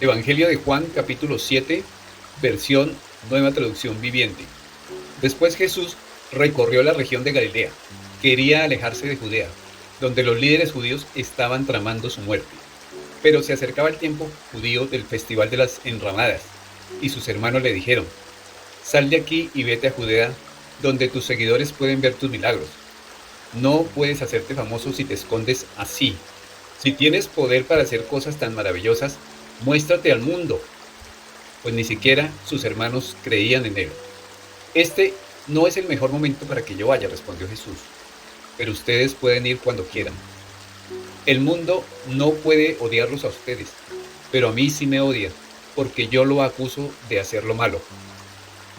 Evangelio de Juan, capítulo 7, versión Nueva Traducción Viviente. Después Jesús recorrió la región de Galilea. Quería alejarse de Judea, donde los líderes judíos estaban tramando su muerte. Pero se acercaba el tiempo judío del Festival de las Enramadas, y sus hermanos le dijeron: Sal de aquí y vete a Judea, donde tus seguidores pueden ver tus milagros. No puedes hacerte famoso si te escondes así. Si tienes poder para hacer cosas tan maravillosas, muéstrate al mundo. Pues ni siquiera sus hermanos creían en él. Este no es el mejor momento para que yo vaya, respondió Jesús, pero ustedes pueden ir cuando quieran. El mundo no puede odiarlos a ustedes, pero a mí sí me odia, porque yo lo acuso de hacer lo malo.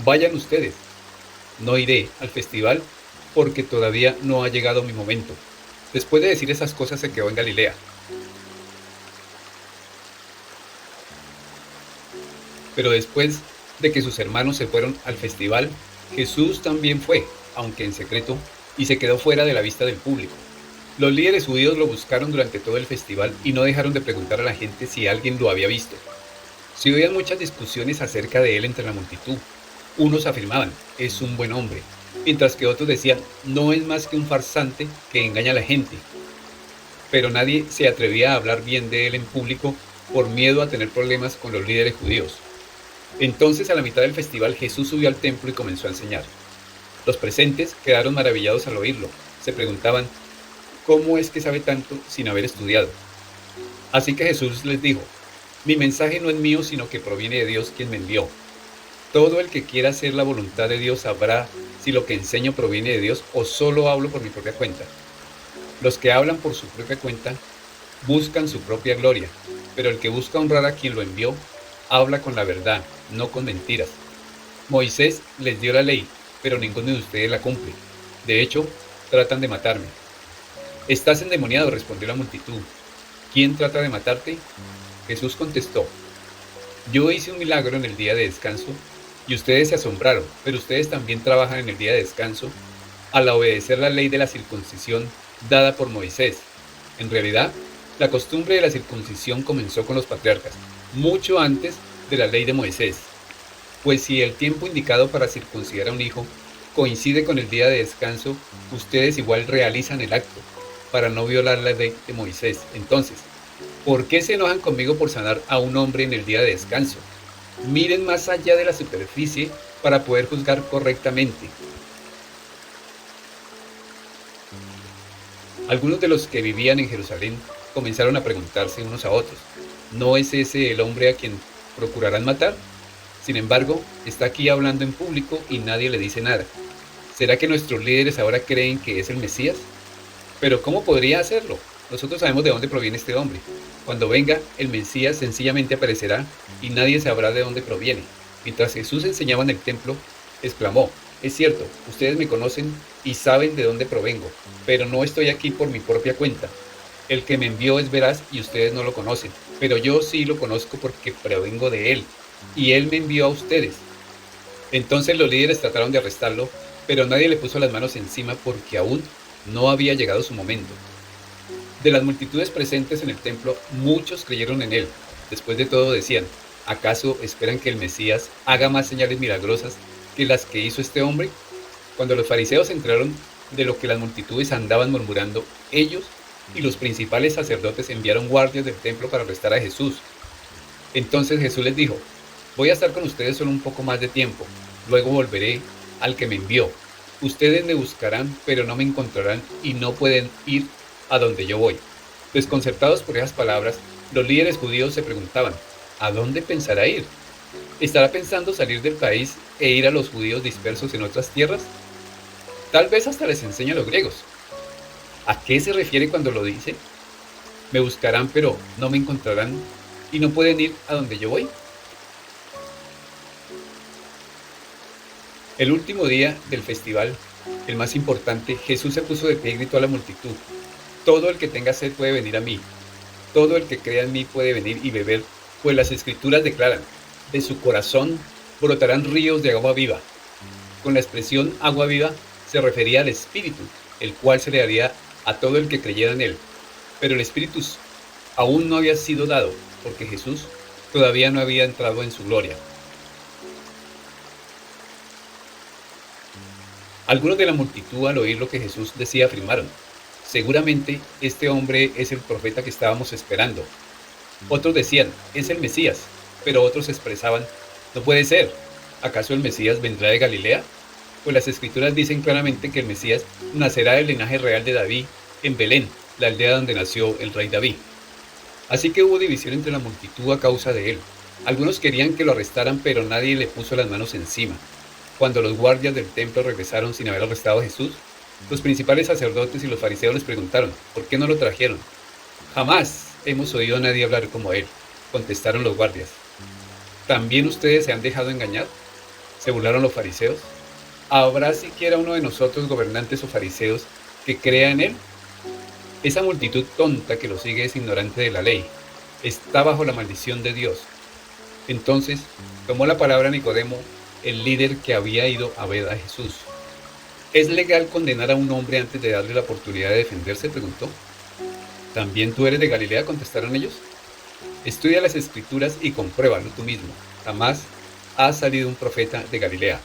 Vayan ustedes. No iré al festival porque todavía no ha llegado mi momento. Después de decir esas cosas se quedó en Galilea. Pero después de que sus hermanos se fueron al festival, Jesús también fue, aunque en secreto, y se quedó fuera de la vista del público. Los líderes judíos lo buscaron durante todo el festival y no dejaron de preguntar a la gente si alguien lo había visto. Se oían muchas discusiones acerca de él entre la multitud. Unos afirmaban: es un buen hombre, mientras que otros decían: no es más que un farsante que engaña a la gente. Pero nadie se atrevía a hablar bien de él en público por miedo a tener problemas con los líderes judíos. Entonces, a la mitad del festival, Jesús subió al templo y comenzó a enseñar. Los presentes quedaron maravillados al oírlo. Se preguntaban: ¿cómo es que sabe tanto sin haber estudiado? Así que Jesús les dijo: mi mensaje no es mío, sino que proviene de Dios, quien me envió. Todo el que quiera hacer la voluntad de Dios sabrá si lo que enseño proviene de Dios o solo hablo por mi propia cuenta. Los que hablan por su propia cuenta buscan su propia gloria, pero el que busca honrar a quien lo envió habla con la verdad, no con mentiras. Moisés les dio la ley, pero ninguno de ustedes la cumple. De hecho, tratan de matarme. Estás endemoniado, respondió la multitud. ¿Quién trata de matarte? Jesús contestó: yo hice un milagro en el día de descanso y ustedes se asombraron, pero ustedes también trabajan en el día de descanso al obedecer la ley de la circuncisión dada por Moisés. En realidad, la costumbre de la circuncisión comenzó con los patriarcas, mucho antes de la ley de Moisés. Pues si el tiempo indicado para circuncidar a un hijo coincide con el día de descanso, ustedes igual realizan el acto, para no violar la ley de Moisés. Entonces, ¿por qué se enojan conmigo por sanar a un hombre en el día de descanso? Miren más allá de la superficie para poder juzgar correctamente. Algunos de los que vivían en Jerusalén comenzaron a preguntarse unos a otros: ¿no es ese el hombre a quien procurarán matar? Sin embargo, está aquí hablando en público y nadie le dice nada. ¿Será que nuestros líderes ahora creen que es el Mesías? Pero ¿cómo podría hacerlo? Nosotros sabemos de dónde proviene este hombre. Cuando venga, el Mesías sencillamente aparecerá y nadie sabrá de dónde proviene. Mientras Jesús enseñaba en el templo, exclamó: es cierto, ustedes me conocen y saben de dónde provengo, pero no estoy aquí por mi propia cuenta. El que me envió es veraz y ustedes no lo conocen, pero yo sí lo conozco porque provengo de él, y él me envió a ustedes. Entonces los líderes trataron de arrestarlo, pero nadie le puso las manos encima porque aún no había llegado su momento. De las multitudes presentes en el templo, muchos creyeron en él. Después de todo decían: ¿acaso esperan que el Mesías haga más señales milagrosas que las que hizo este hombre? Cuando los fariseos se enteraron de lo que las multitudes andaban murmurando, ellos y los principales sacerdotes enviaron guardias del templo para arrestar a Jesús. Entonces Jesús les dijo: voy a estar con ustedes solo un poco más de tiempo, luego volveré al que me envió. Ustedes me buscarán, pero no me encontrarán y no pueden ir a donde yo voy. Desconcertados por esas palabras, los líderes judíos se preguntaban: ¿a dónde pensará ir? ¿Estará pensando salir del país e ir a los judíos dispersos en otras tierras? Tal vez hasta les enseña a los griegos. ¿A qué se refiere cuando lo dice? Me buscarán, pero no me encontrarán y no pueden ir a donde yo voy. El último día del festival, el más importante, Jesús se puso de pie y gritó a la multitud: todo el que tenga sed puede venir a mí. Todo el que crea en mí puede venir y beber, pues las Escrituras declaran: de su corazón brotarán ríos de agua viva. Con la expresión agua viva se refería al Espíritu, el cual se le daría a todo el que creyera en él. Pero el Espíritu aún no había sido dado, porque Jesús todavía no había entrado en su gloria. Algunos de la multitud, al oír lo que Jesús decía, afirmaron: seguramente este hombre es el profeta que estábamos esperando. Otros decían: es el Mesías, pero otros expresaban: no puede ser. ¿Acaso el Mesías vendrá de Galilea? Pues las Escrituras dicen claramente que el Mesías nacerá del linaje real de David en Belén, la aldea donde nació el rey David. Así que hubo división entre la multitud a causa de él. Algunos querían que lo arrestaran, pero nadie le puso las manos encima. Cuando los guardias del templo regresaron sin haber arrestado a Jesús, los principales sacerdotes y los fariseos les preguntaron: ¿por qué no lo trajeron? Jamás hemos oído a nadie hablar como él, contestaron los guardias. ¿También ustedes se han dejado engañar?, se burlaron los fariseos. ¿Habrá siquiera uno de nosotros, gobernantes o fariseos, que crea en él? Esa multitud tonta que lo sigue es ignorante de la ley. Está bajo la maldición de Dios. Entonces tomó la palabra Nicodemo, el líder que había ido a ver a Jesús. ¿Es legal condenar a un hombre antes de darle la oportunidad de defenderse?, preguntó. ¿También tú eres de Galilea?, contestaron ellos. Estudia las Escrituras y compruébalo tú mismo. Jamás ha salido un profeta de Galilea.